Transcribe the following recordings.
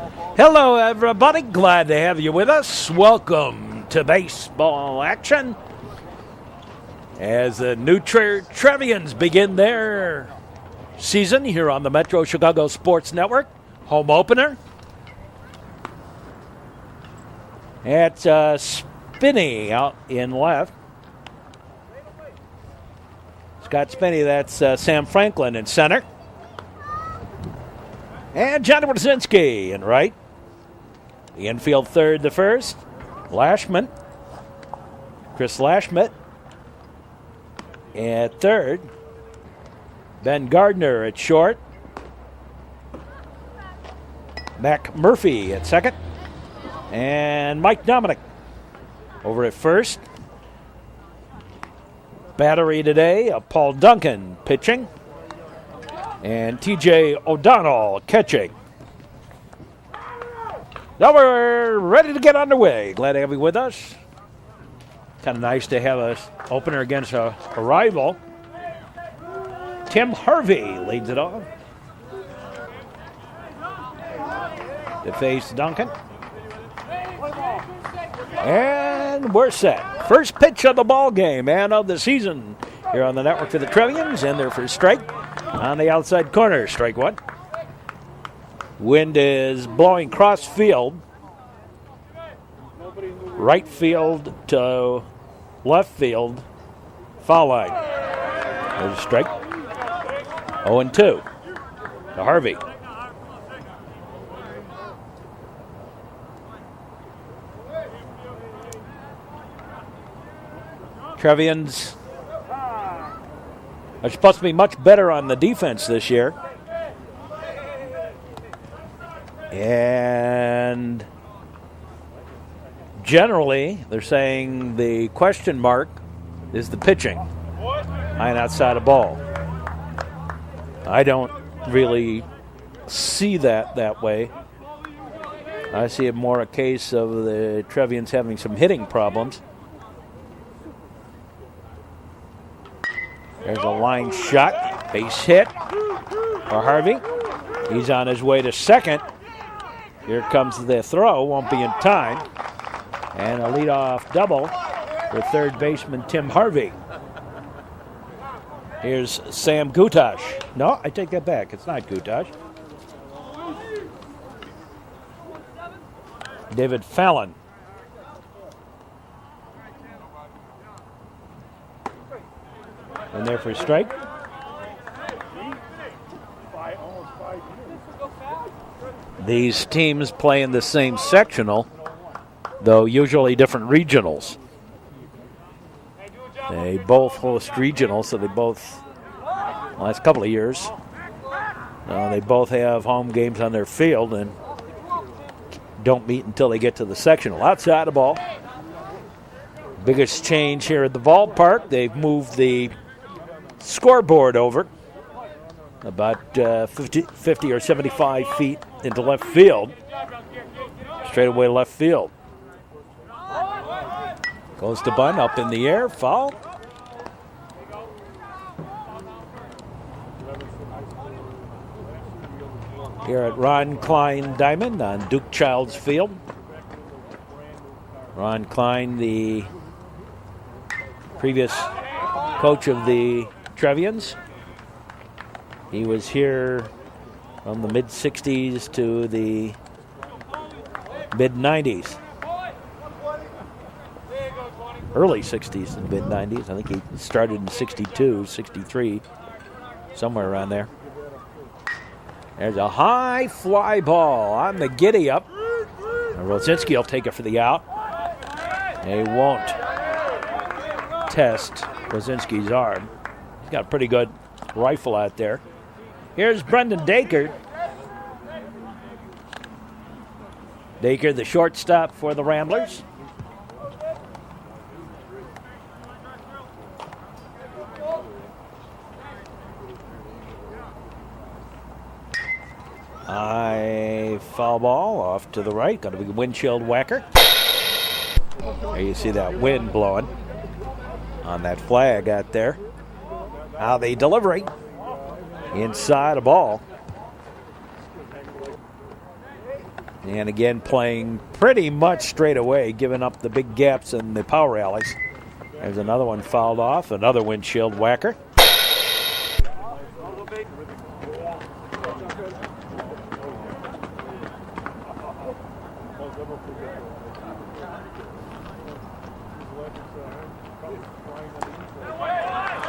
Hello, everybody. Glad to have you with us. Welcome to baseball action as the new Trier Trevians begin their season here on the Metro Chicago Sports Network. Home opener. It's Spinney out in left. Scott Spinney, that's Sam Franklin in center. And Johnny Brzezinski in right. The infield third, the first. Lashman. Chris Lashmet. At third. Ben Gardner at short. Mac Murphy at second. And Mike Dominic over at first. Battery today of Paul Duncan pitching. And T.J. O'Donnell catching. Now we're ready to get underway. Glad to have you with us. Kind of nice to have an opener against a rival. Tim Harvey leads it off. To face Duncan. And we're set. First pitch of the ball game and of the season here on the network for the Trevians. And their first strike on the outside corner. Strike one. Wind is blowing cross field. Right field to left field. Foul line. There's a strike. 0-2 to Harvey. Trevians are supposed to be much better on the defense this year. And generally, they're saying the question mark is the pitching. High and outside of ball. I don't really see that way. I see it more a case of the Trevians having some hitting problems. There's a line shot. Base hit for Harvey. He's on his way to second. Here comes the throw. Won't be in time. And a leadoff double for third baseman Tim Harvey. Here's Sam Gutash. No, I take that back. It's not Gutash. David Fallon. And there for a strike. These teams play in the same sectional, though usually different regionals. They both host regionals, so they both, last couple of years, they both have home games on their field and don't meet until they get to the sectional. Outside the ball. Biggest change here at the ballpark, they've moved the scoreboard over about 50 or 75 feet into left field. Straight away left field. Goes to bunt up in the air. Foul. Here at Ron Klein Diamond on Duke Childs Field. Ron Klein, the previous coach of the Trevians. He was here from the mid-'60s to the mid-'90s. Early 60s and mid-'90s. I think he started in 62, 63, somewhere around there. There's a high fly ball on the giddy-up. Rosinski will take it for the out. They won't test Rosinski's arm. He's got a pretty good rifle out there. Here's Brendan Dacre. Dacre, the shortstop for the Ramblers. High foul ball off to the right. Got to be a windshield whacker. There you see that wind blowing on that flag out there. Now the delivery inside a ball. And again, playing pretty much straight away, giving up the big gaps in the power rallies. There's another one fouled off, another windshield whacker.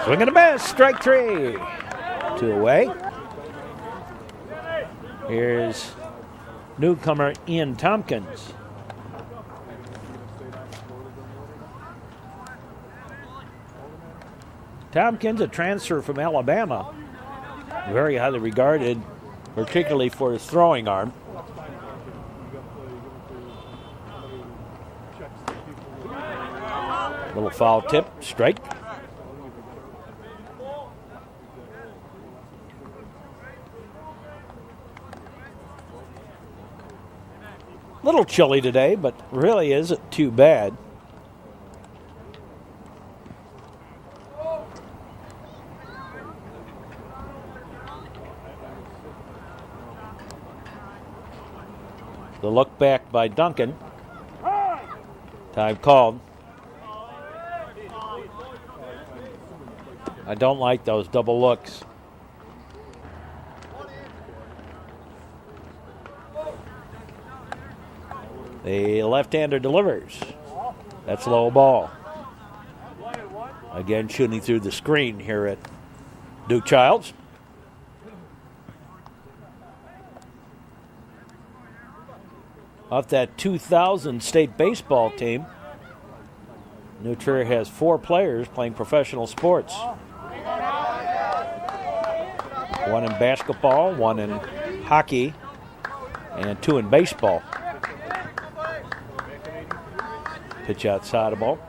Swing and a miss, strike 3. 2 away. Here's newcomer Ian Tompkins. Tompkins, a transfer from Alabama, very highly regarded, particularly for his throwing arm. Little foul tip, strike. Little chilly today, but really isn't too bad. The look back by Duncan. Time called. I don't like those double looks. The left-hander delivers. That's low ball. Again, shooting through the screen here at Duke Childs. Off that 2000 state baseball team, New Trier has 4 players playing professional sports. 1 in basketball, 1 in hockey, and 2 in baseball. Pitch outside the ball.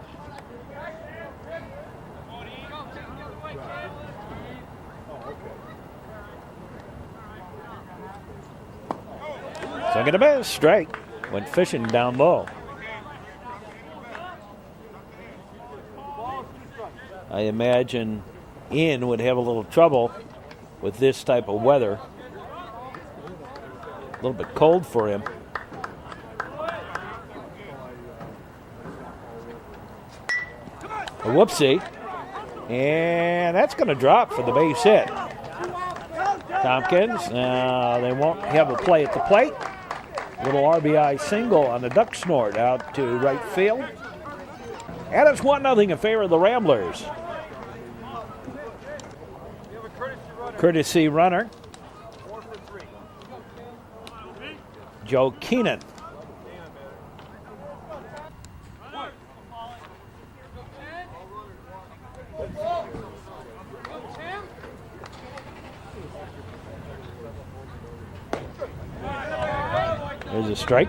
Swing and a miss, strike. Went fishing down low. I imagine Ian would have a little trouble with this type of weather. A little bit cold for him. A whoopsie. And that's going to drop for the base hit. Tompkins, they won't have a play at the plate. Little RBI single on the duck snort out to right field. And it's 1-0 in favor of the Ramblers. Courtesy runner, Joe Keenan. There's a strike.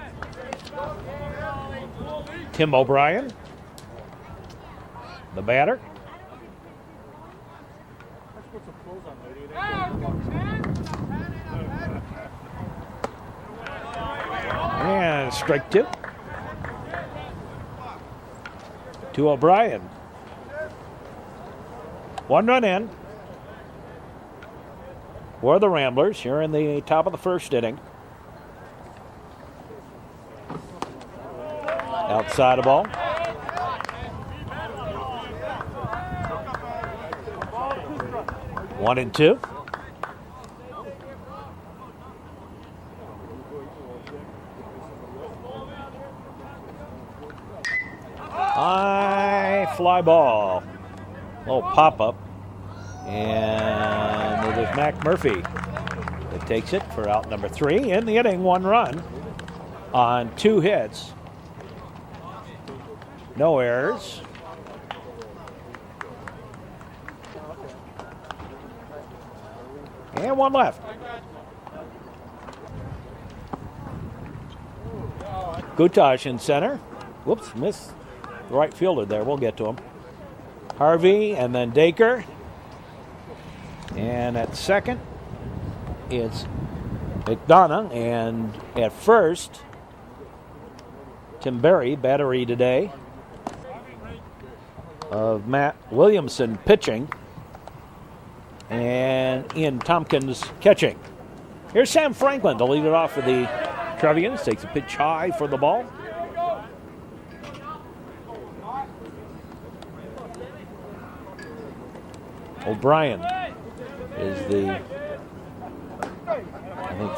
Tim O'Brien, the batter. And strike 2. To O'Brien. 1 run in for the Ramblers here in the top of the first inning. Outside the ball. One and 2. High fly ball. Little pop-up. And there's Mac Murphy that takes it for out number 3. In the inning, 1 run on 2 hits. No errors. And 1 left. Gutash in center. Whoops, missed the right fielder there. We'll get to him. Harvey and then Dacre. And at second, it's McDonough. And at first, Tim Berry, battery today, of Matt Williamson pitching. And Ian Tompkins catching. Here's Sam Franklin to lead it off for the Trevians takes a pitch high for the ball. O'Brien is the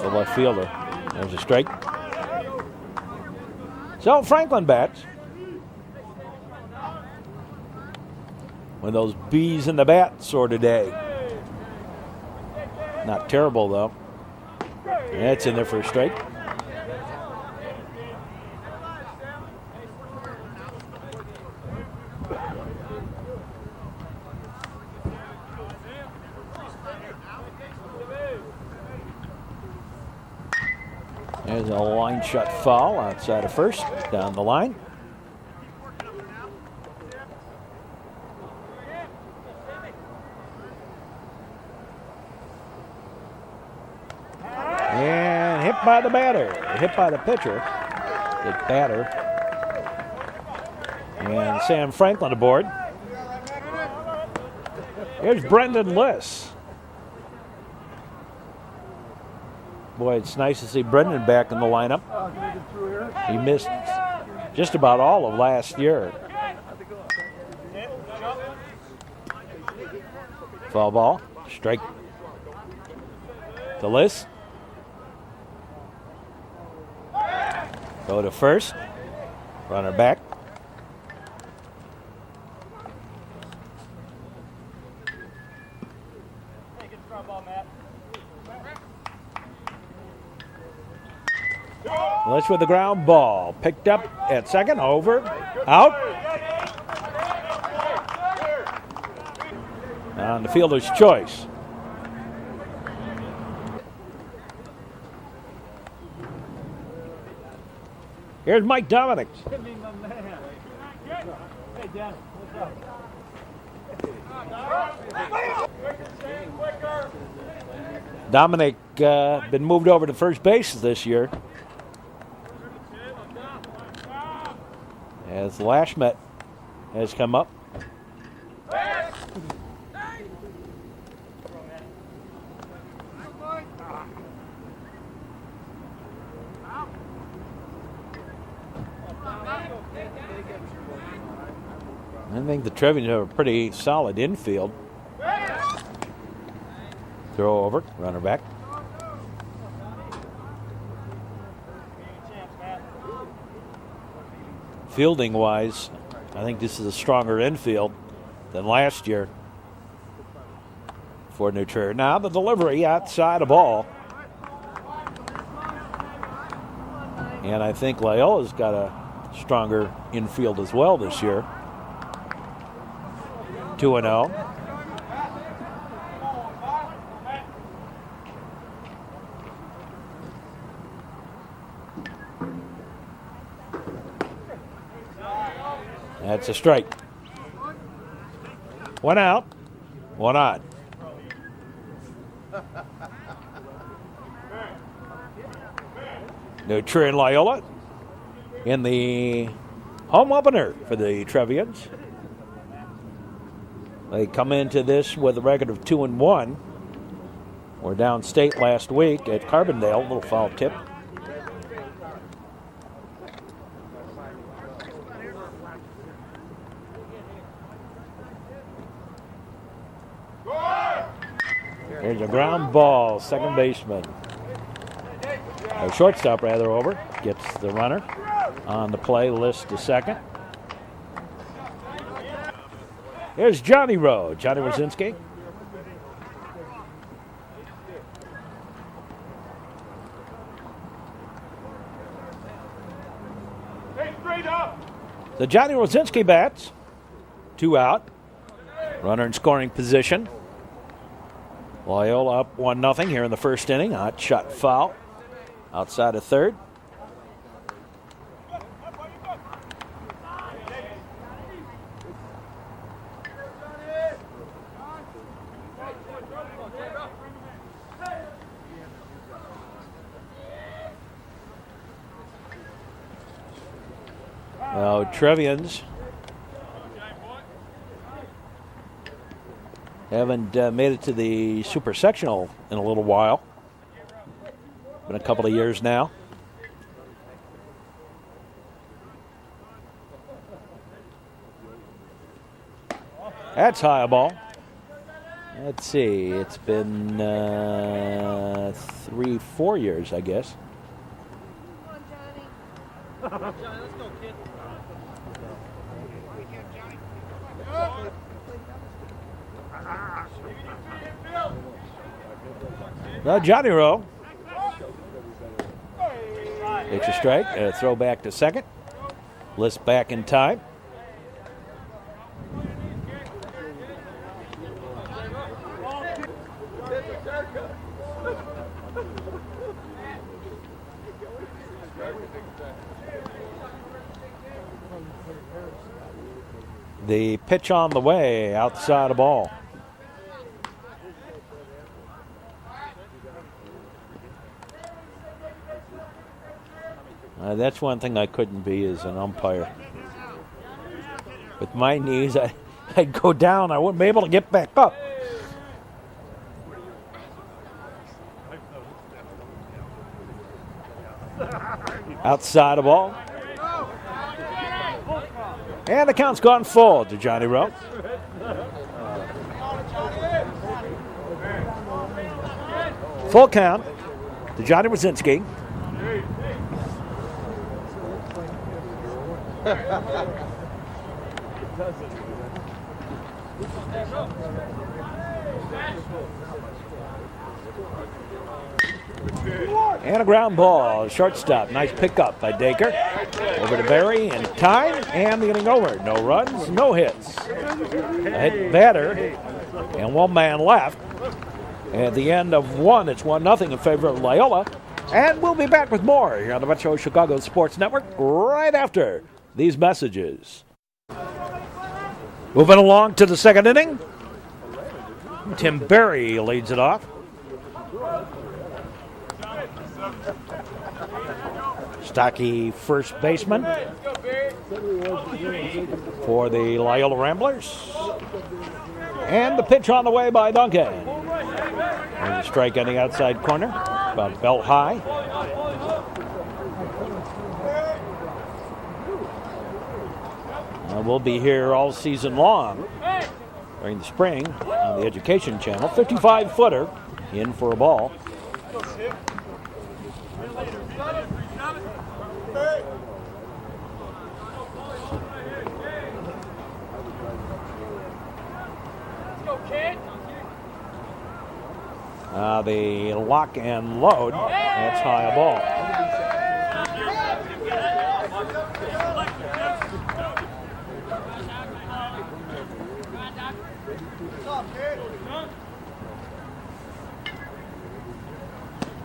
left fielder. There's a strike. So Franklin bats. One of those bees in the bat sort of day. Not terrible, though. That's in there for a strike. There's a line shot foul outside of first, down the line. And hit by the batter, hit by the pitcher, the batter. And Sam Franklin aboard. Here's Brendan Liss. Boy, it's nice to see Brendan back in the lineup. He missed just about all of last year. Foul ball, strike to Liss. Go to first, runner back. Liss with the ground ball. Picked up at second. Over. Out. On the fielder's choice. Here's Mike Dominic. Dominic been moved over to first base this year, as Lashmet has come up. I think the Trevians have a pretty solid infield. Throw over, runner back. Fielding wise, I think this is a stronger infield than last year for New Trier. Now the delivery outside of ball. And I think Loyola's got a stronger infield as well this year. 2-0. That's a strike. One out, one on. New Trier and Loyola in the home opener for the Trevians. They come into this with a record of 2-1. We're downstate last week at Carbondale. Little foul tip. There's a ground ball, second baseman. A shortstop, rather, over. Gets the runner on the play, Liss to second. Here's Johnny Rowe, Johnny Wazinski. The Johnny Wazinski bats. 2 out. Runner in scoring position. Loyola up 1-0 here in the first inning. Hot shot foul outside of third. Now Trevians haven't made it to the super sectional in a little while. Been a couple of years now. That's high ball. Let's see. It's been 3-4 years, I guess. Come on, Johnny. Johnny, let's go, kid. Now Johnny Rowe takes a strike. A throw back to second. List back in time. The pitch on the way, outside the ball. That's one thing I couldn't be as an umpire. With my knees, I'd go down. I wouldn't be able to get back up. Outside the ball. And the count's gone full to Johnny Rowe. Full count to Johnny Wazinski. And a ground ball, shortstop. Nice pickup by Dacre. Over to Barry in time, and the inning over. No runs, no hits. A hit batter, and one man left. At the end of one, it's 1-0 in favor of Loyola. And we'll be back with more here on the Metro Chicago Sports Network right after these messages. Moving along to the second inning. Tim Berry leads it off. Stocky first baseman for the Loyola Ramblers. And the pitch on the way by Duncan. There's a strike on the outside corner, about belt high. We'll be here all season long during the spring on the Education Channel. 55-footer in for a ball. The lock and load, that's high a ball.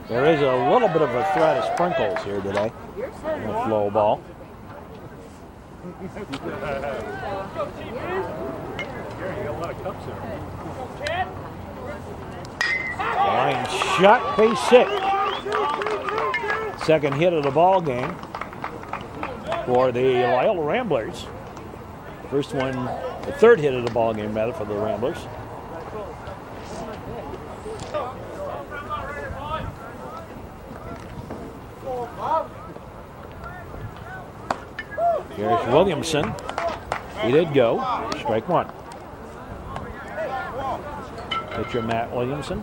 There is a little bit of a threat of sprinkles here today with low ball. Line shot, base hit. Second hit of the ball game for the Loyola Ramblers. First one, the third hit of the ball game, rather, for the Ramblers. Here's Williamson. He did go. Strike one. Pitcher Matt Williamson.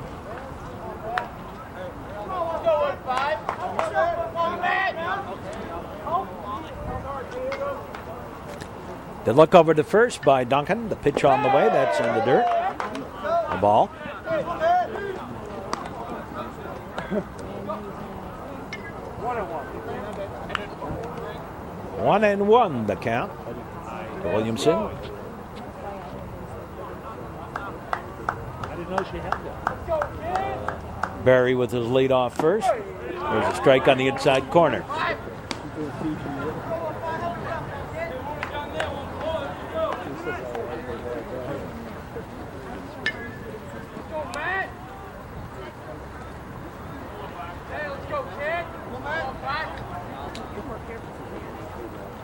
The look over to first by Duncan. The pitch on the way. That's in the dirt. The ball. One and one the count. Williamson. I didn't know she had that. Barry with his lead off first. There's a strike on the inside corner.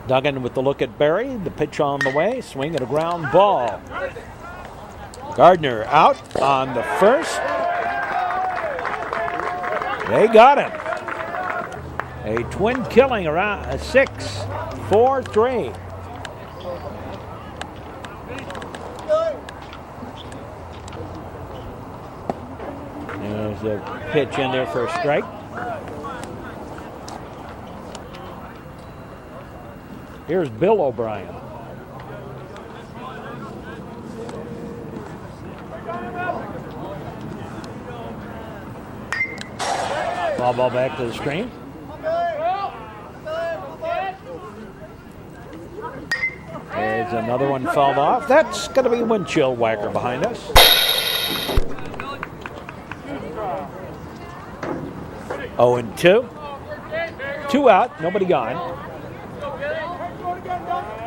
Duggan with the look at Barry. The pitch on the way. Swing and a ground ball. Gardner out on the first. They got him. A twin killing around a 6-4-3. There's a pitch in there for a strike. Here's Bill O'Brien. Foul ball back to the screen. There's another one fouled off. That's going to be a wind chill whacker behind us. Oh, and 2. 2 out, nobody gone.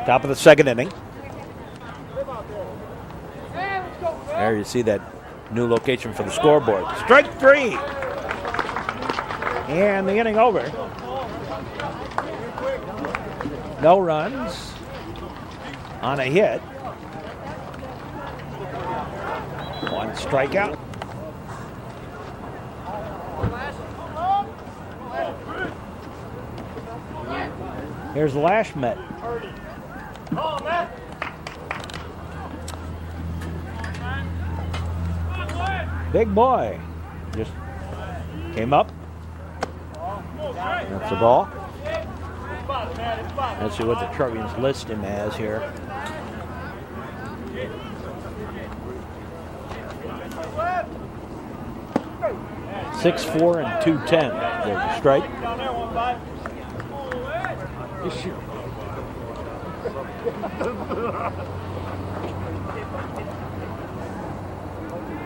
Top of the second inning. There you see that new location for the scoreboard. Strike 3. And the inning over. No runs on a hit. 1 strikeout. Here's Lashmet. Big boy. Just came up. That's the ball. Let's see what the Trevians list him as here. .64 and 210. There's a strike.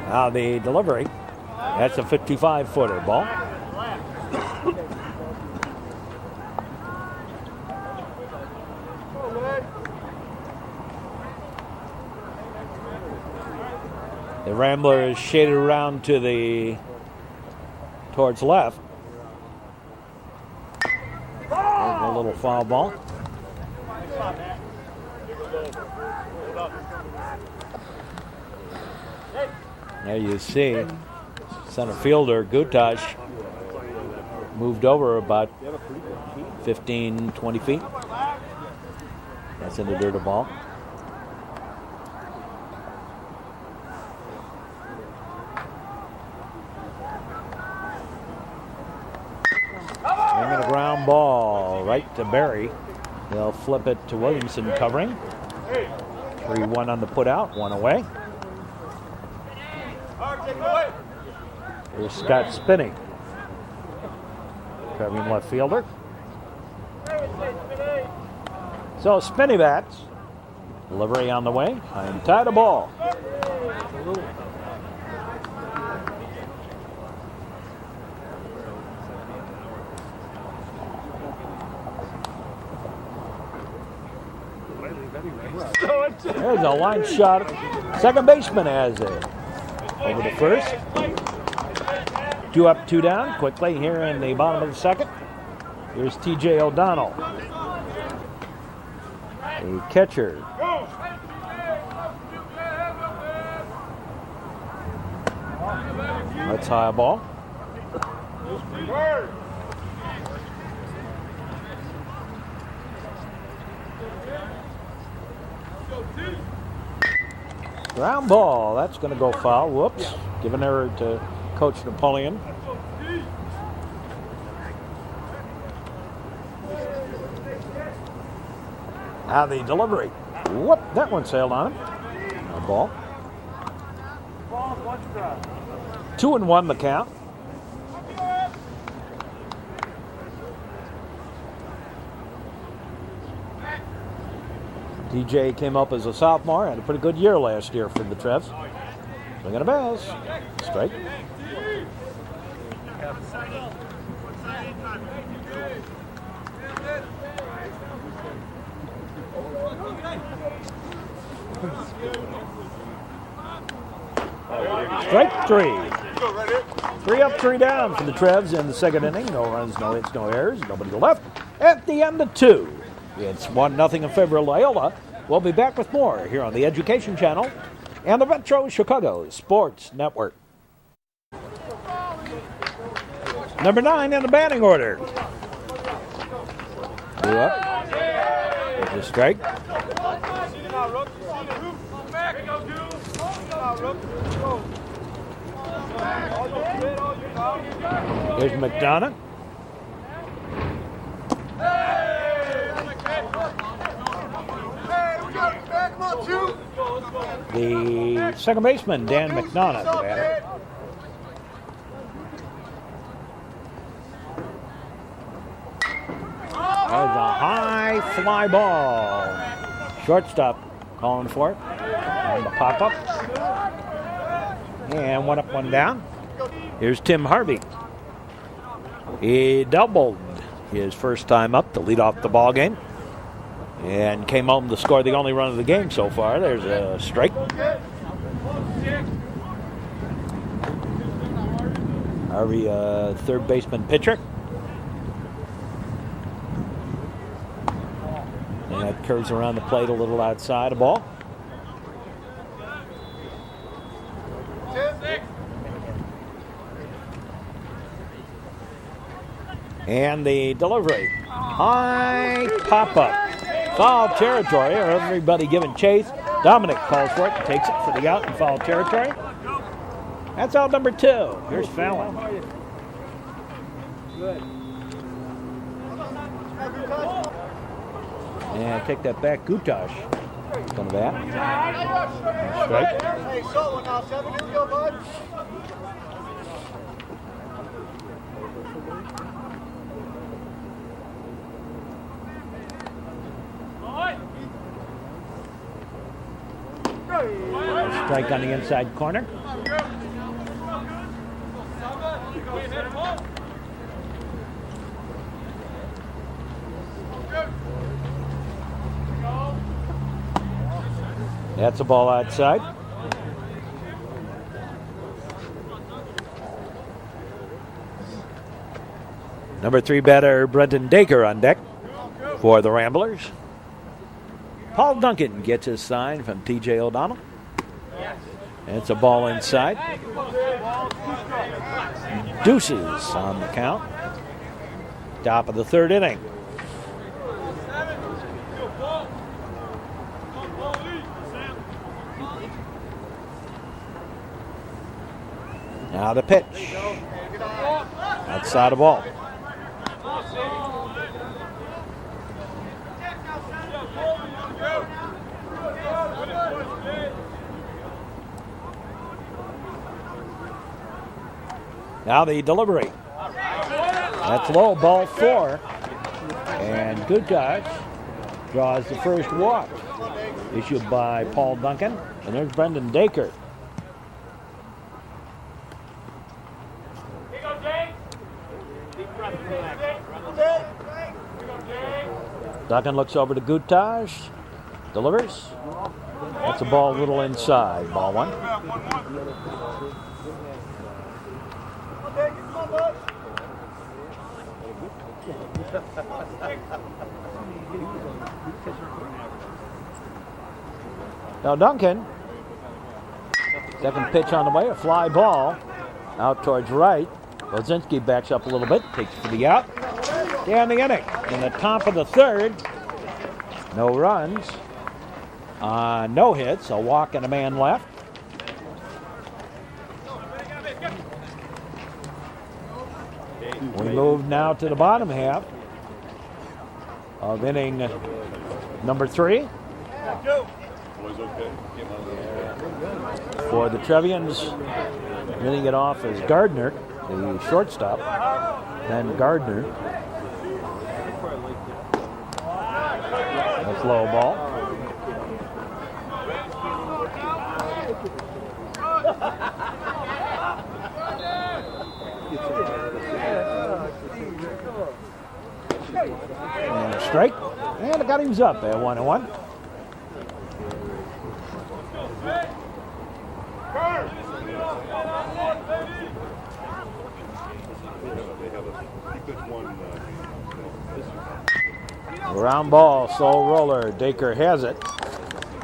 Now the delivery. That's a 55-footer ball. The Rambler is shaded around to towards left. There's a little foul ball. There you see center fielder Gutash moved over about 15, 20 feet. That's in the dirt of ball. And a ground ball right to Barry. They'll flip it to Williamson covering. 3-1 on the put out, 1 away. Here's Scott Spinney, Trevian left fielder. So Spinney bats. Delivery on the way. And tie the ball. There's a line shot. Second baseman has it. Over to first. 2 up, 2 down. Quickly here in the bottom of the second. Here's T.J. O'Donnell, the catcher. That's high ball. Ground ball. That's going to go foul. Whoops. Give an error to Coach Napoleon. Now the delivery. Whoop. That one sailed on him. No ball. 2-1 the count. DJ came up as a sophomore, had a pretty good year last year for the Trevs. Swinging a bass. Strike. Strike 3. 3 up, 3 down for the Trevs in the second inning. No runs, no hits, no errors. Nobody left. At the end of 2. It's 1-0 in favor of Loyola. We'll be back with more here on the Education Channel and the Retro Chicago Sports Network. Number 9 in the batting order. 2 up. There's a strike. Here's McDonough. The second baseman, Dan McDonough, the batter. There's a high fly ball. Shortstop calling for it. On the pop-up. And one up, one down. Here's Tim Harvey. He doubled his first time up to lead off the ball game. And came home to score the only run of the game so far. There's a strike. Harvey, third baseman pitcher. And that curves around the plate a little outside of ball. And the delivery. High pop-up. Foul territory, or everybody giving chase. Dominic calls for it, takes it for the out in foul territory. That's out number 2. Here's Fallon. Good. And take that back, Gutash. Come to that. Strike. Hey, solo now, 7. Here we go, bud. Strike on the inside corner. That's a ball outside. Number 3 batter Brenton Dacre on deck for the Ramblers. Paul Duncan gets his sign from T.J. O'Donnell. It's a ball inside. Deuces on the count. Top of the 3rd inning. Now the pitch. Outside of ball. Now the delivery. That's low, ball 4. And Gutash draws the first walk. Issued by Paul Duncan. And there's Brendan Dacre. Duncan looks over to Gutash. Delivers. That's a ball a little inside. Ball 1. Now Duncan, second pitch on the way, a fly ball out towards right. Lozinski backs up a little bit, takes it for the out. Down the inning. In the top of the 3rd, no runs, no hits, a walk and a man left. We move now to the bottom half of inning number 3. For the Trevians, leading it off is Gardner, the shortstop. Then Gardner. That's low ball. And a strike. And it got him up at 1-1. Ground ball, slow roller. Dacre has it.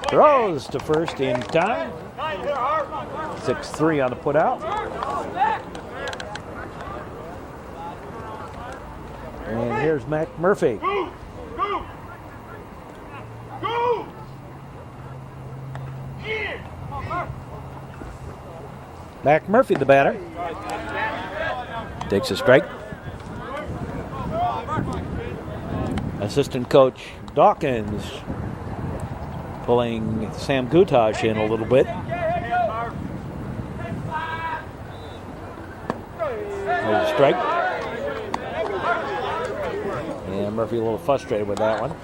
Throws to first in time. 6-3 on the put out. And here's Mac Murphy. Mac Murphy, the batter. Takes a strike. Assistant coach Dawkins pulling Sam Gutash in a little bit. There's a strike. And Murphy a little frustrated with that one.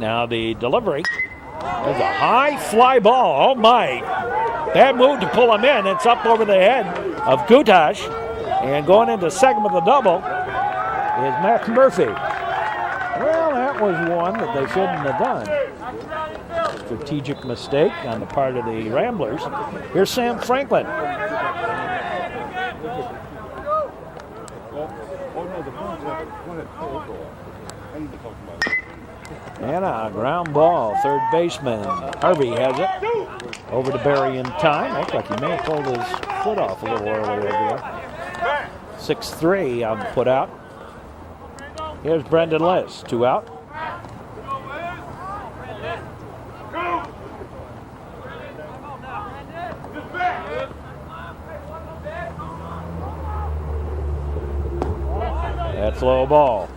Now the delivery. There's a high fly ball. Oh my. That move to pull him in. It's up over the head of Gutash. And going into second with the double is Mac Murphy. Well, that was one that they shouldn't have done. Strategic mistake on the part of the Ramblers. Here's Sam Franklin. And a ground ball. Third baseman Harvey has it. Over to Barry in time. Looks like he may have pulled his foot off a little earlier there. 6-3 on the put out. Here's Brendan Liss. 2 out. That's low ball.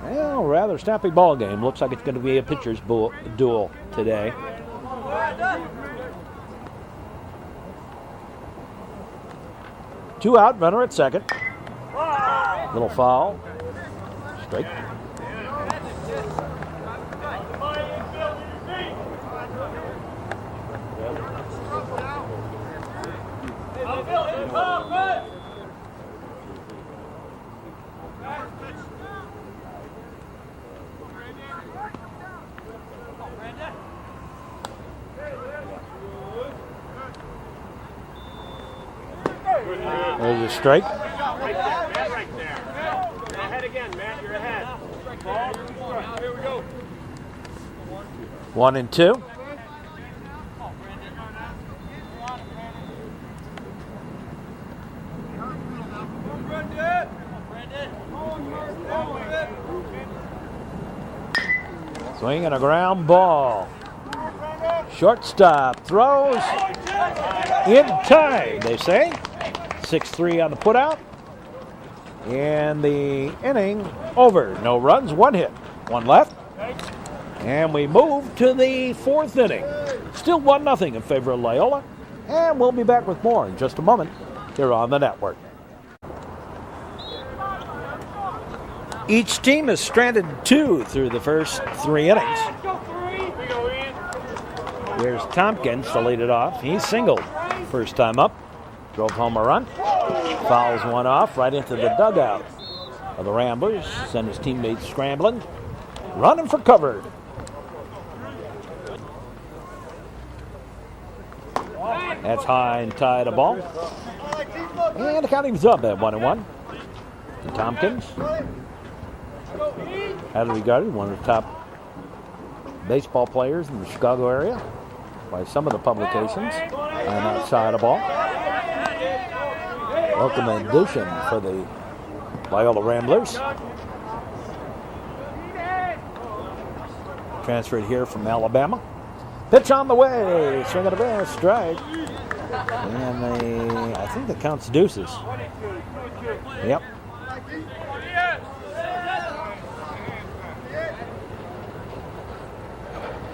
Well, rather snappy ball game. Looks like it's going to be a pitcher's duel today. Two out, runner at second. Little foul. Strike. There's a strike. Right there. Ahead again, Matt. You're ahead. Here we go. 1-2. Swing and a ground ball. Shortstop throws in time, they say. 6-3 on the putout. And the inning over. No runs, 1 hit, 1 left. And we move to the 4th inning. Still 1-0 in favor of Loyola. And we'll be back with more in just a moment here on the network. Each team has stranded 2 through the first 3 innings. Here's Tompkins to lead it off. He singled first time up. Drove home a run. Fouls one off right into the dugout of the Ramblers. Sent his teammates scrambling. Running for cover. That's high and tied a ball. And the counting's up at 1-1. And Tompkins, highly regarded, one of the top baseball players in the Chicago area by some of the publications. And outside a ball. Welcome addition for the Loyola Ramblers. Transferred here from Alabama. Pitch on the way. Swing and a miss. Strike. And I think the count's deuces. Yep.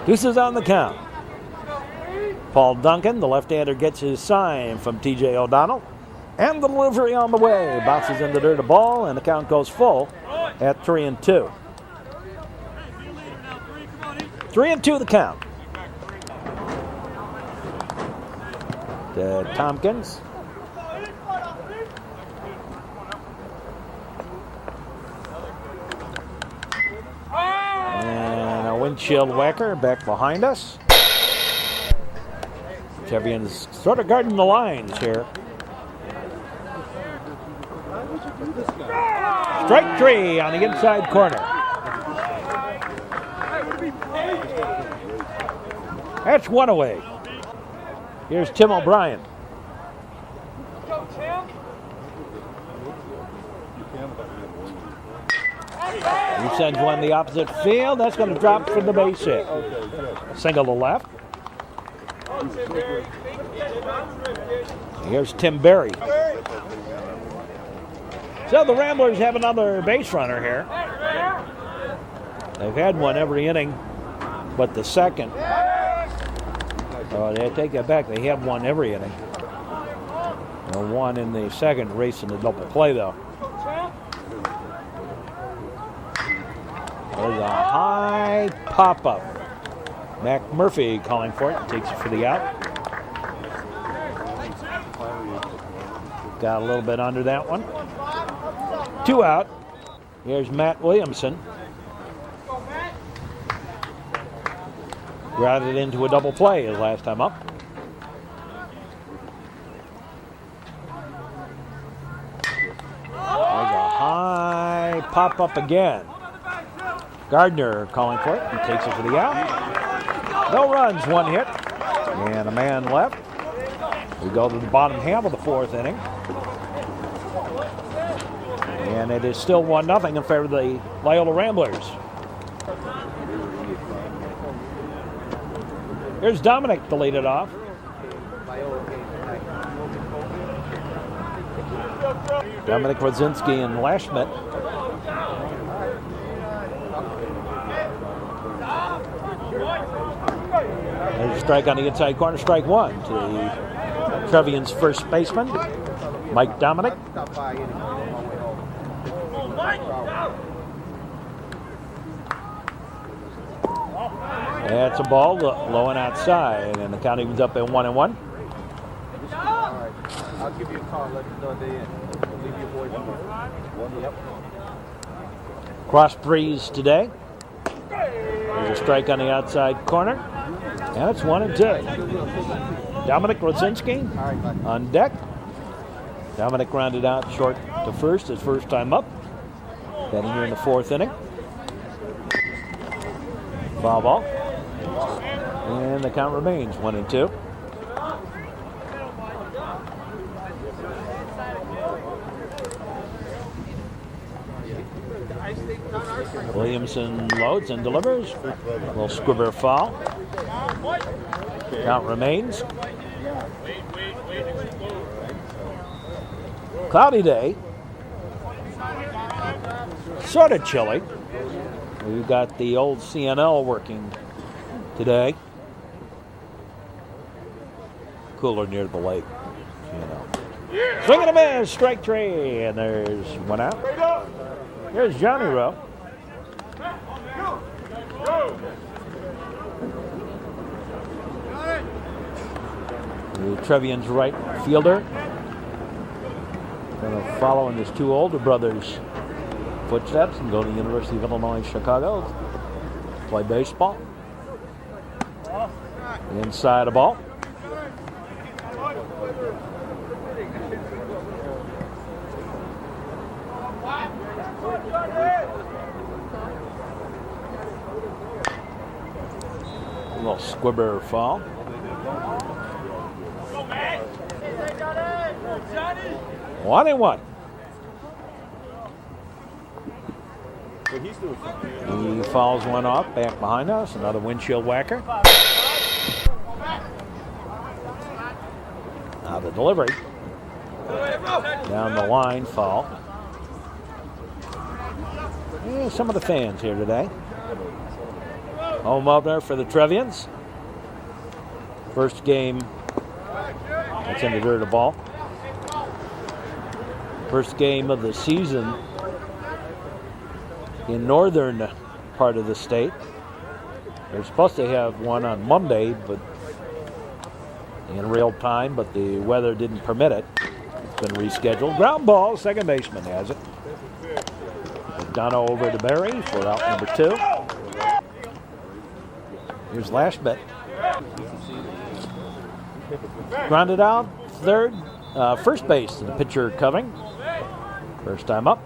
Deuces on the count. Paul Duncan, the left-hander, gets his sign from T.J. O'Donnell. And the delivery on the way. Bounces in the dirt, a ball, and the count goes full at 3-2. 3-2 the count. To Tompkins. And a windshield whacker back behind us. Trevians sort of guarding the lines here. Strike 3 on the inside corner. That's 1 away. Here's Tim O'Brien. He sends one the opposite field. That's going to drop for the base hit. Single to left. Here's Tim Berry. So the Ramblers have another base runner here. They've had one every inning, but the second. Oh, they take that back. They have one every inning. One in the second, racing the double play, though. There's a high pop-up. Mac Murphy calling for it. Takes it for the out. Got a little bit under that one. 2 out. Here's Matt Williamson. Grounded into a double play his last time up. There's a high pop-up again. Gardner calling for it. He takes it for the out. No runs, 1 hit. And a man left. We go to the bottom half of the 4th inning. And it is still 1-0 in favor of the Loyola Ramblers. Here's Dominic to lead it off. Dominic Rodzinski and Lashmet. There's a strike on the inside corner, strike 1 to the Trevians first baseman, Mike Dominic. That's a ball low and outside, and the count evens up at 1-1. I'll give you a call. Let you know at the end. Leave your voice number. Yep. Cross breeze today. There's a strike on the outside corner, and it's 1-2. Dominic Rodzinski on deck. Dominic rounded out short to first, his first time up. Heading here in the 4th inning. Foul ball. And the count remains 1-2. Williamson loads and delivers. A little squibber foul. Count remains. Cloudy day. Sort of chilly. We've got the old CNL working today. Cooler near the lake. Swing and a miss, strike 3, and there's 1 out. Here's Johnny Rowe. The Trevians right fielder. Going to follow in his 2 older brothers' footsteps and go to the University of Illinois Chicago. Play baseball. Inside a ball. A little squibber foul. 1-1. He fouls one off back behind us. Another windshield whacker. Now the delivery. Down the line, foul. Yeah, some of the fans here today. Home opener for the Trevians. First game. That's in the dirt of ball. First game of the season in northern part of the state. They're supposed to have one on Monday, but in real time, but the weather didn't permit it. It's been rescheduled. Ground ball, second baseman has it. Dono over to Berry for out number 2. Here's Lashmet. Grounded out, first base to the pitcher Coving. First time up.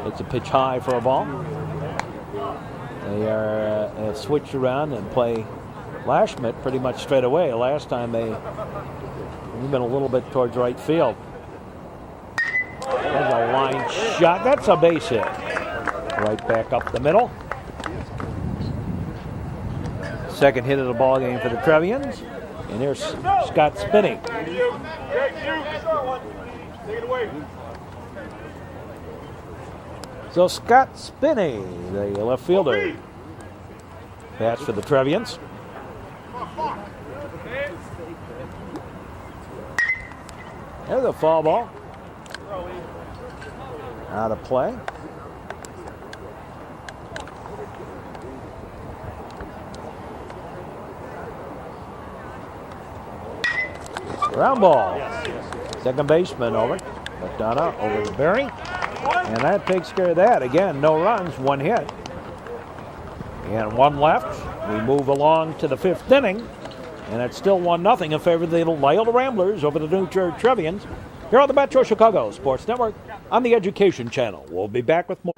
It's a pitch high for a ball. They are switched around and play Lashmet pretty much straight away. Last time they've been a little bit towards right field. There's a line shot. That's a base hit. Right back up the middle. Second hit of the ball game for the Trevians. And here's Scott Spinney. Take it away. So Scott Spinney, the left fielder. Pass for the Trevians. There's a foul ball. Out of play. Ground ball. Second baseman over. McDonough over to Berry. And that takes care of that. Again, no runs, one hit. And one left. We move along to the fifth inning. And it's still 1-0 in favor of the Loyola Ramblers over the new Trier Trevians here on the Metro Chicago Sports Network on the Education Channel. We'll be back with more.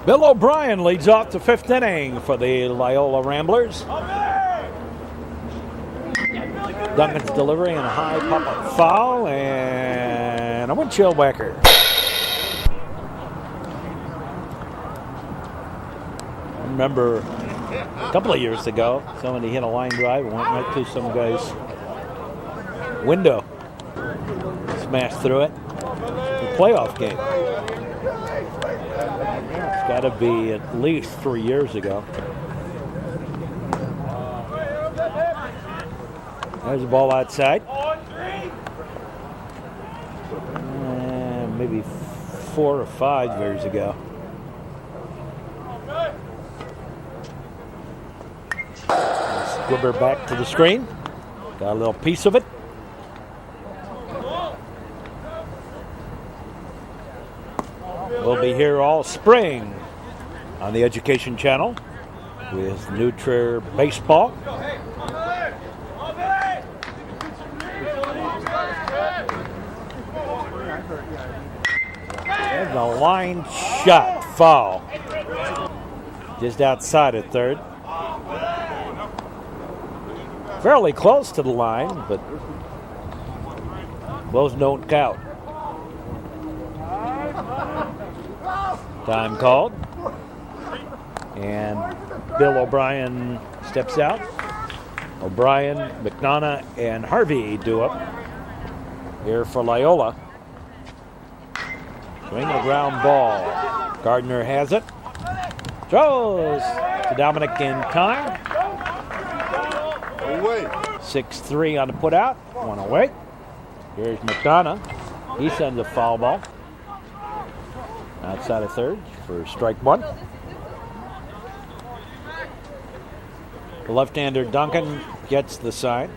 Bill O'Brien leads off the fifth inning for the Loyola Ramblers. Duncan's delivery and a high pop-up foul and a windshield whacker. I remember a couple of years ago, somebody hit a line drive and went right through some guy's window. Smashed through it. The playoff game. It's got to be at least 3 years ago. There's the ball outside. Maybe 4 or 5 years ago. Squibber back to the screen. Got a little piece of it. We'll be here all spring on the Education Channel with new Trier baseball. And the line shot foul. Just outside at third. Fairly close to the line, but those don't count. Time called. And Bill O'Brien steps out. O'Brien, McDonough, and Harvey do up here for Loyola. Swing a ground ball. Gardner has it. Throws to Dominic in time. 6-3 on the put out. One away. Here's McDonough. He sends a foul ball outside of third for strike one. The left-hander Duncan gets the sign.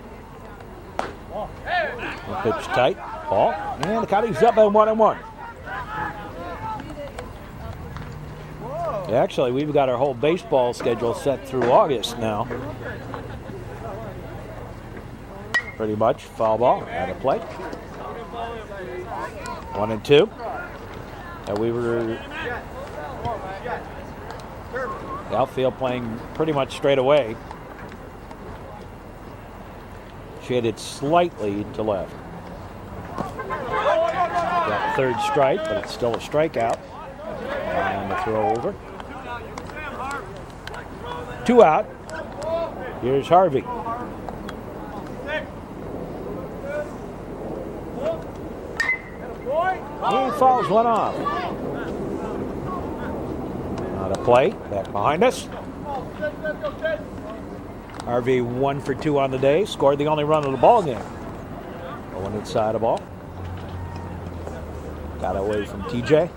The pitch tight. Ball. And the count is up at 1-1. Actually, we've got our whole baseball schedule set through August now. Pretty much. Foul ball. Out of play. 1-2. And we were the outfield playing pretty much straight away. Shaded slightly to left. Got third strike, but it's still a strikeout. And the throw over. 2 out. Here's Harvey. He fouls one off. Not a play. Back behind us. Harvey 1 for 2 on the day. Scored the only run of the ball game. Going inside the ball. Got away from TJ.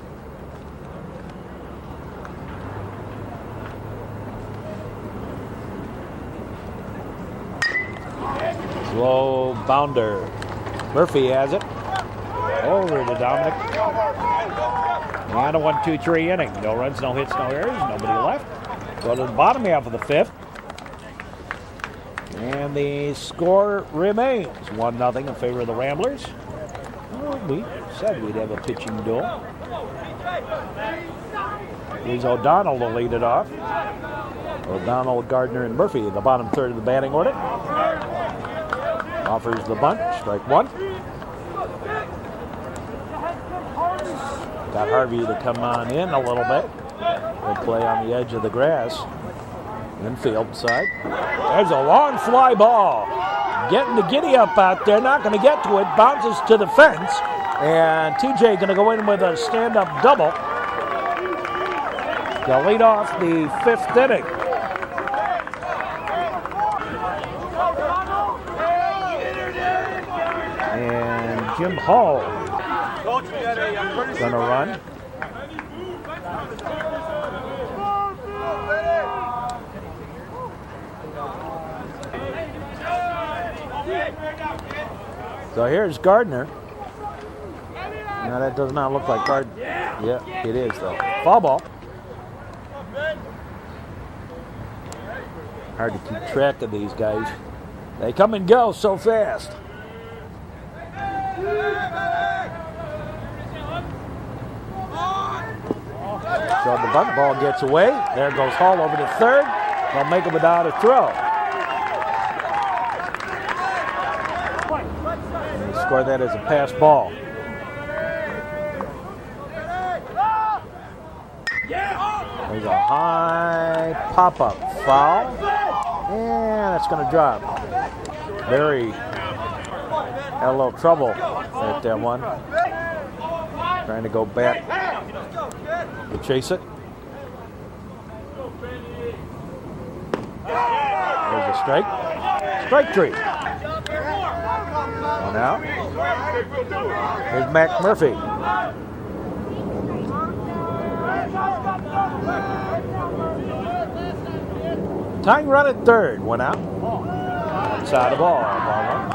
Slow bounder. Murphy has it. Over to Dominic. And a 1-2-3 inning. No runs, no hits, no errors. Nobody left. Go to the bottom half of the fifth. And the score remains 1-0 in favor of the Ramblers. Well, we said we'd have a pitching duel. Here's O'Donnell to lead it off. O'Donnell, Gardner, and Murphy in the bottom third of the batting order. Offers the bunt. Strike one. Got Harvey to come on in a little bit. They play on the edge of the grass. Infield side. There's a long fly ball. Getting the giddy up out there. Not going to get to it. Bounces to the fence. And TJ going to go in with a stand-up double to lead off the 5th inning. And Jim Hall going to run. So here's Gardner. Now that does not look like Gardner. Yeah, it is though. Foul ball. Hard to keep track of these guys. They come and go so fast. So the bunt ball gets away. There goes Hall over to third. They'll make it without a throw. They score that as a pass ball. There's a high pop-up foul. And it's going to drop. Barry had a little trouble at that one. Trying to go back to chase it. There's a strike. Strike three. One out. Here's Mac Murphy. Tying run at third. One out. Outside the ball. Ball one.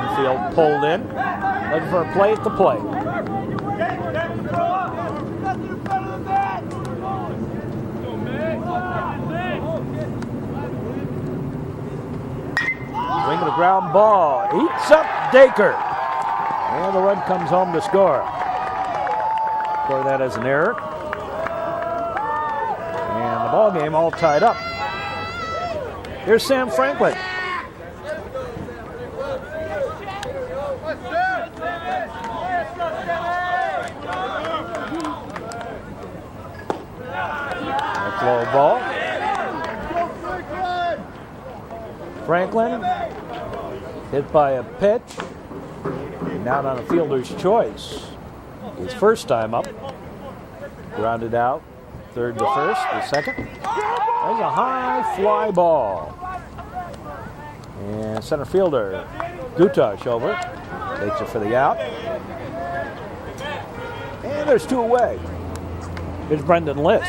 Infield pulled in. Looking for a play at the plate. Swing of the ground ball. Eats up Dacre. And the run comes home to score. Score that as an error. And the ball game all tied up. Here's Sam Franklin. That's low ball. Franklin hit by a pitch. Now on a fielder's choice. His first time up. Grounded out. Third to first. The second. There's a high fly ball. And center fielder Gutash over. Takes it for the out. And there's two away. Here's Brendan Liss.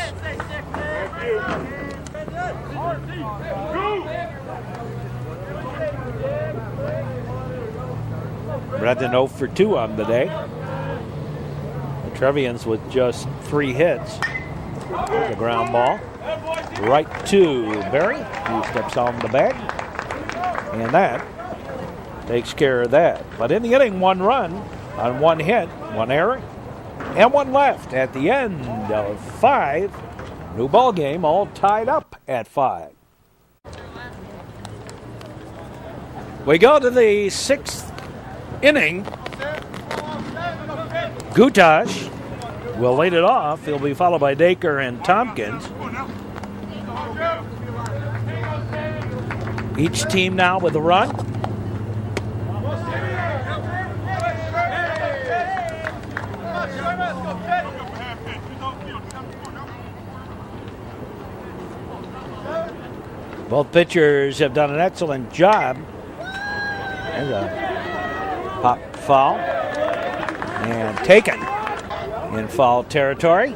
Brendan 0 for 2 on the day. The Trevians with just 3 hits. There's a ground ball. Right to Barry. He steps on the bag. And that takes care of that. But in the inning, 1 run on 1 hit, 1 error, and 1 left at the end of 5. New ball game, all tied up at 5. We go to the 6th inning. Gutash will lead it off. He'll be followed by Dacre and Tompkins. Each team now with a run. Both pitchers have done an excellent job. There's a pop foul. And taken in foul territory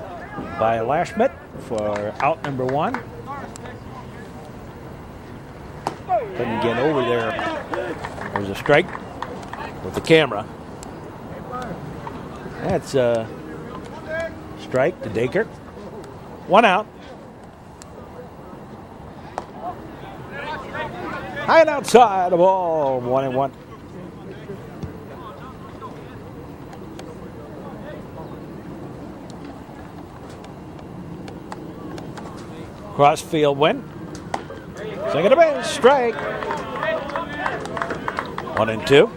by Lashmet for out number 1. Couldn't get over there. There's a strike with the camera. That's a strike to Dacre. 1 out. High and outside the ball. 1-1. Crossfield win. Second to base, strike. 1-2.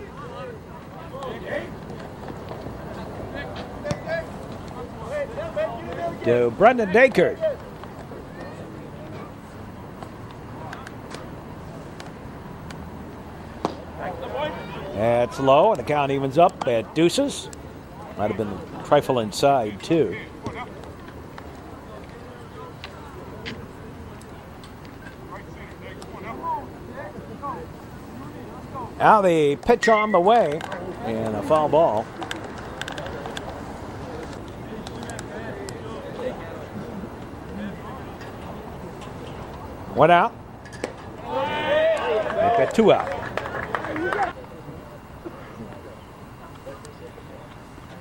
to Brendan Dacre. That's low, and the count evens up at deuces. Might have been a trifle inside, too. Now the pitch on the way, and a foul ball. One out. They've got 2 out.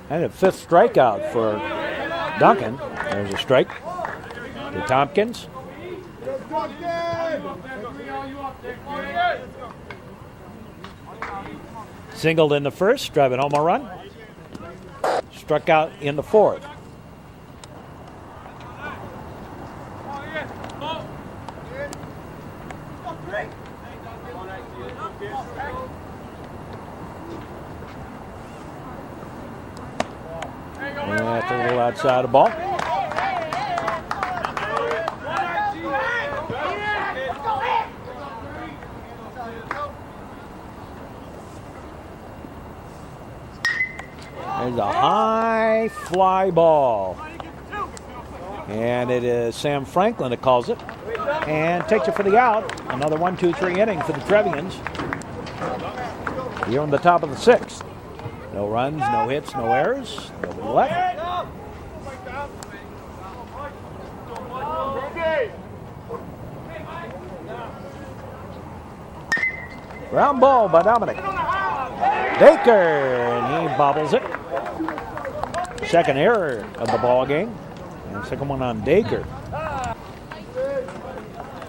And a 5th strikeout for Duncan. There's a strike to Tompkins. Singled in the 1st, driving home a run. Struck out in the 4th. That's a little outside the ball. There's a high fly ball. And it is Sam Franklin that calls it. And takes it for the out. Another 1-2-3 inning for the Trevians. Here on the top of the 6th. No runs, no hits, no errors. Nobody left. Ground ball by Dominic. Dacre, and he bobbles it. Second error of the ball game. And second one on Dacre.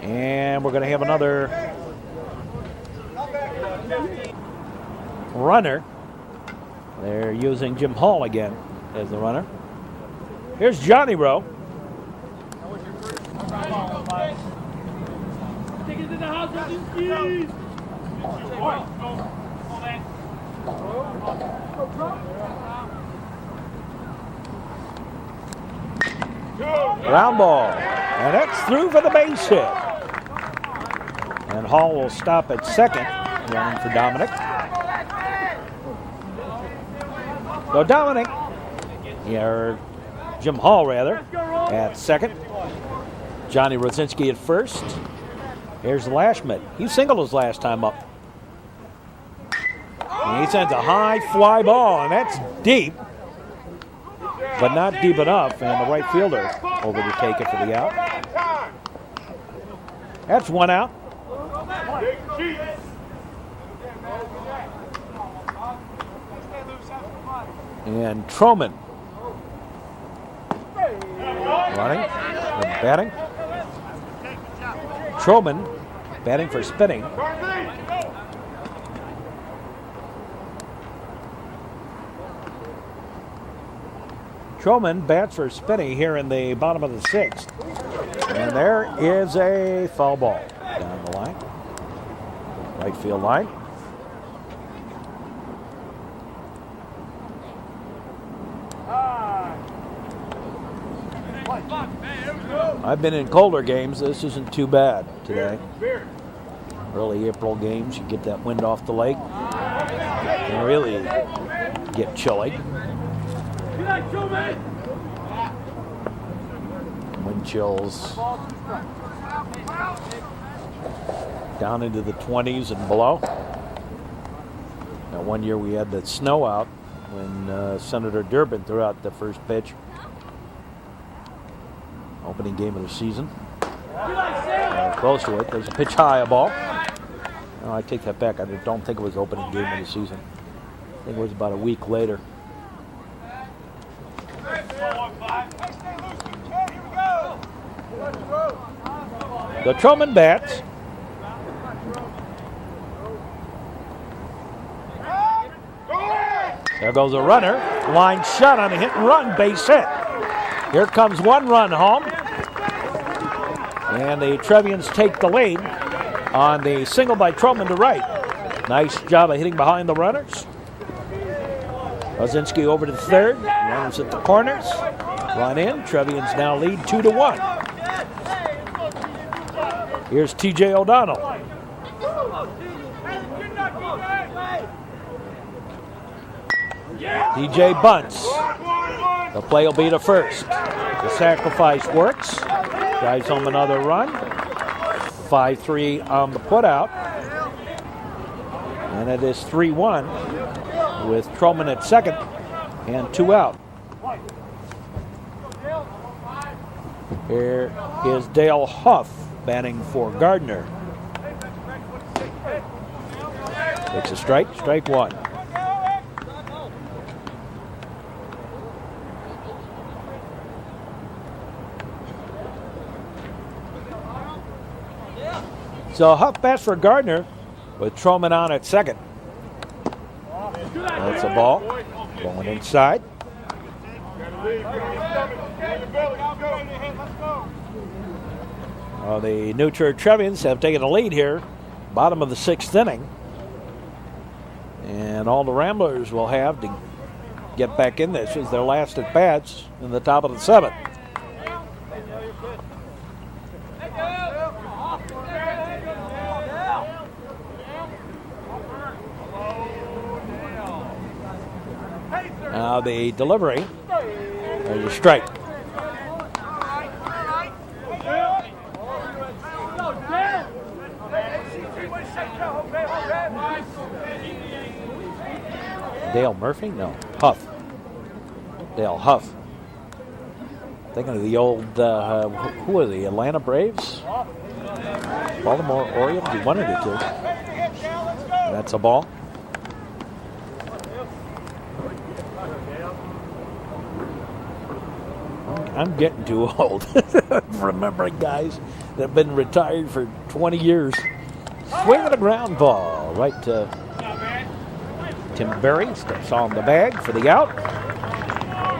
And we're going to have another runner. They're using Jim Hall again as the runner. Here's Johnny Rowe. Take it to the house, Lozinski. Ground ball. And that's through for the base hit. And Hall will stop at second, running for Dominic. So Dominic, or Jim Hall rather, at second. Johnny Rosinski at first. Here's Lashman. He singled his last time up. And he sends a high fly ball, and that's deep, but not deep enough. And the right fielder over to take it for the out. That's 1 out. And Troman running, batting. Troman batting for Spinning. Troman bats for Spinney here in the bottom of the 6th. And there is a foul ball down the line. Right field line. I've been in colder games. This isn't too bad today. Early April games, you get that wind off the lake. It can really get chilly. Wind chills down into the 20s and below. Now, one year we had that snow out when Senator Durbin threw out the first pitch. Opening game of the season. Close to it. There's a pitch high, a ball. No, I take that back. I don't think it was opening game of the season. I think it was about a week later. The Troman bats. There goes a runner. Line shot on a hit and run, base hit. Here comes 1 run home. And the Trevians take the lead on the single by Troman to right. Nice job of hitting behind the runners. Lozinski over to the third. Runners at the corners. Run in. Trevians now lead 2-1. Here's TJ O'Donnell. DJ bunts. The play will be to first. The sacrifice works. Drives home another run. 5-3 on the putout. And it is 3-1 with Troman at second and 2 out. Here is Dale Huff batting for Gardner. Takes a strike, strike one. So Huff bats for Gardner with Troman on at second. That's a ball. Going inside. The new Trier Trevians have taken the lead here, bottom of the 6th inning. And all the Ramblers will have to get back in this is their last at bats in the top of the 7th. Now the delivery. There's a strike. Dale Murphy? No, Huff. Dale Huff. Thinking of the old, who are the Atlanta Braves? Baltimore Orioles? One of the two. That's a ball. I'm getting too old. Remembering guys that have been retired for 20 years. Swing of the ground ball. Right to Tim Berry. Steps on the bag for the out.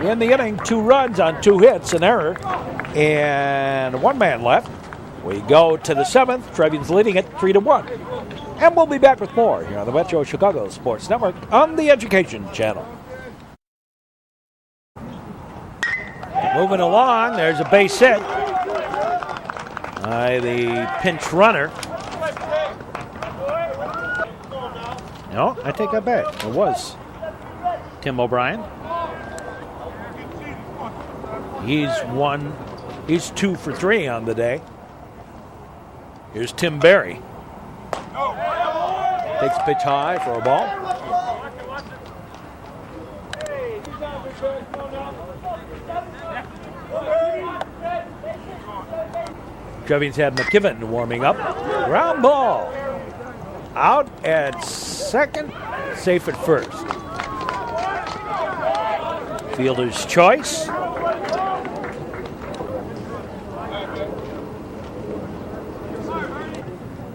In the inning, 2 runs on 2 hits, an error, and 1 man left. We go to the 7th. Trevians leading it 3-1. And we'll be back with more here on the Metro Chicago Sports Network on the Education Channel. Moving along, there's a base hit by the pinch runner. No, I take that back. It was Tim O'Brien. He's 2 for 3 on the day. Here's Tim Berry. Takes a pitch high for a ball. Trevians had McKibben warming up. Ground ball. Out at second, safe at first. Fielder's choice.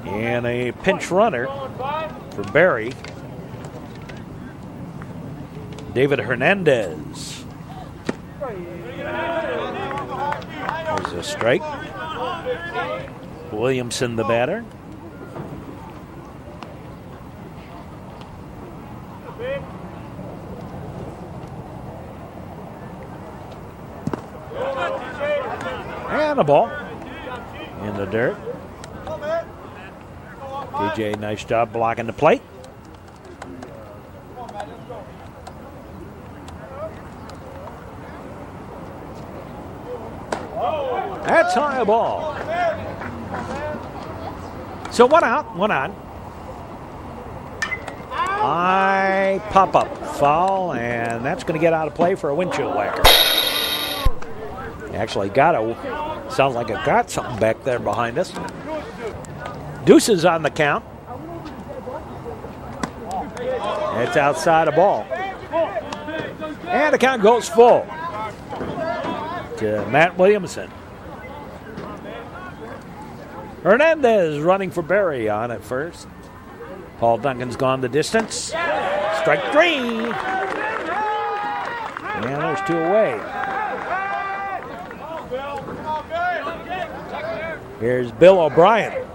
And a pinch runner for Berry. David Hernandez. There's a strike. Williamson the batter. And a ball in the dirt. DJ, nice job blocking the plate. That's high ball. So 1 out, 1 on. High pop-up foul, and that's going to get out of play for a windshield whacker. Actually sounds like it got something back there behind us. Deuces on the count. It's outside a ball. And the count goes full to Matt Williamson. Hernandez running for Berry on at first. Paul Duncan's gone the distance. Strike 3. And there's 2 away. Here's Bill O'Brien.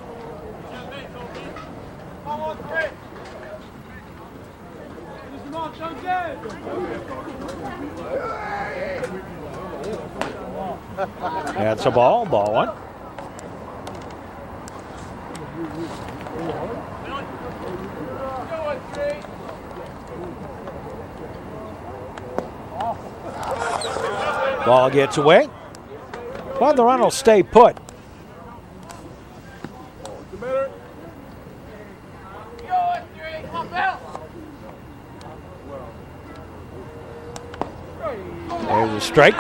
That's a ball. Ball one. Ball gets away. But the run will stay put. There's a strike.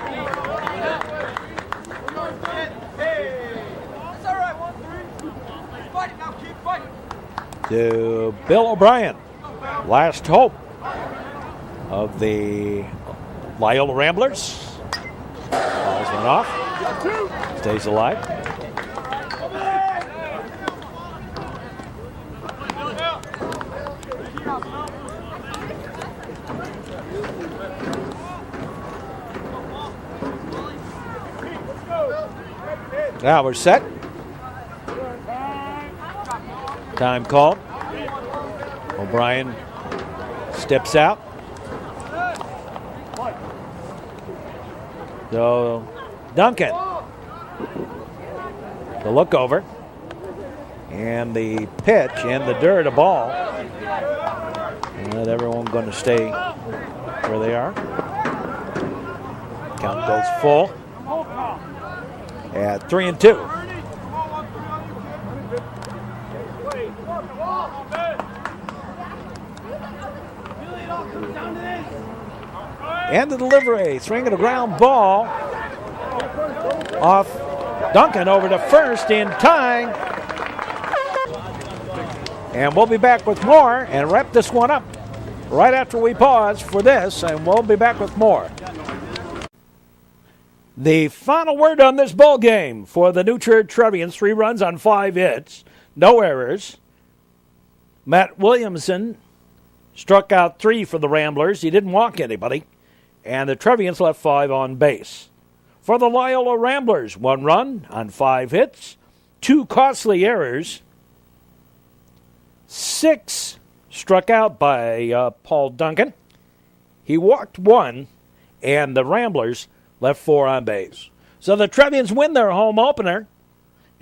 To Bill O'Brien. Last hope of the Loyola Ramblers. Balls went off. Stays alive. Now we're set. Time called. O'Brien steps out. So Duncan. The look over. And the pitch in the dirt, a ball. And everyone going to stay where they are. Count goes full. At 3-2. And the delivery, swinging a ground ball off Duncan over to first in time. And we'll be back with more and wrap this one up right after we pause for this, and we'll be back with more. The final word on this ball game for the new Trier Trevians, 3 runs on 5 hits, no errors. Matt Williamson struck out 3 for the Ramblers. He didn't walk anybody. And the Trevians left 5 on base. For the Loyola Ramblers, 1 run on 5 hits, 2 costly errors, 6 struck out by Paul Duncan. He walked 1, and the Ramblers left 4 on base. So the Trevians win their home opener.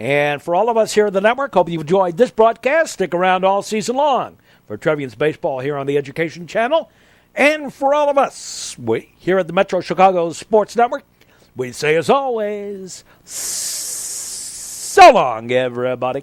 And for all of us here at the network, hope you've enjoyed this broadcast. Stick around all season long for Trevians baseball here on the Education Channel. And for all of us, we here at the Metro Chicago Sports Network, we say as always, so long, everybody.